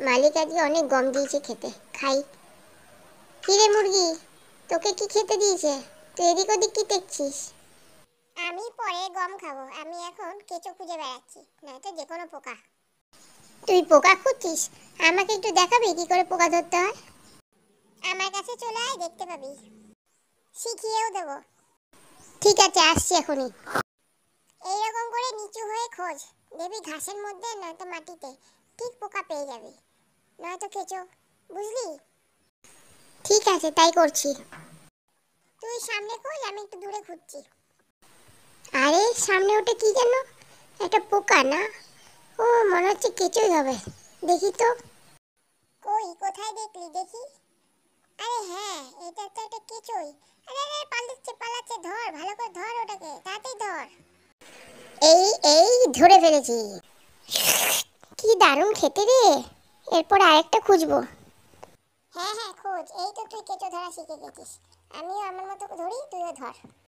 মালিক আজকে অনেক গম দিয়েছে খেতে, খাই। কিরে মুরগি, তোকে কি খেতে দিয়েছে? তুই এদিক ওদিক কি দেখছিস? আমি পরে গম খাবো, আমি এখন কেঁচো খুঁজে বেড়াচ্ছি, নয়তো যে কোনো পোকা। তুই পোকা খুঁজছিস? আমাকে একটু দেখাবি কি করে পোকা ধরতে হয়? আমার কাছে চলে আয়, দেখতে পাবি, শিখিয়েও দেবো। ঠিক আছে, আসছি এখনই। এইরকম করে নিচু হয়ে খোঁজ, দেখবি ঘাসের মধ্যে নয়তো মাটিতে ঠিক পোকা পেয়ে যাবি, নয়তো কেঁচো, বুঝলি? ঠিক আছে, তাই করছি। তুই সামনে খোঁজ, আমি একটু দূরে খুঁজছি। আরে সামনে ওটা কি যেন, একটা পোকা না? ও মনে হচ্ছে কেঁচোই হবে, দেখি তো। কই, কোথায় দেখলি, দেখি। আরে হ্যাঁ, এটা তো একটা কেঁচোই। আরে আরে, পালাচ্ছে পালাচ্ছে, ধর, ভালো করে ধর ওটাকে, তাড়াতাড়ি ধর। এই এই ধরে ফেলেছি। কি দারুণ খেতে রে। এরপর আরেকটা খুঁজবো। হ্যাঁ হ্যাঁ খোঁজ, এই তো তুই কেঁচো ধরা শিখে গেছিস। আমিও আমার মতো ধরি, তুইও ধর।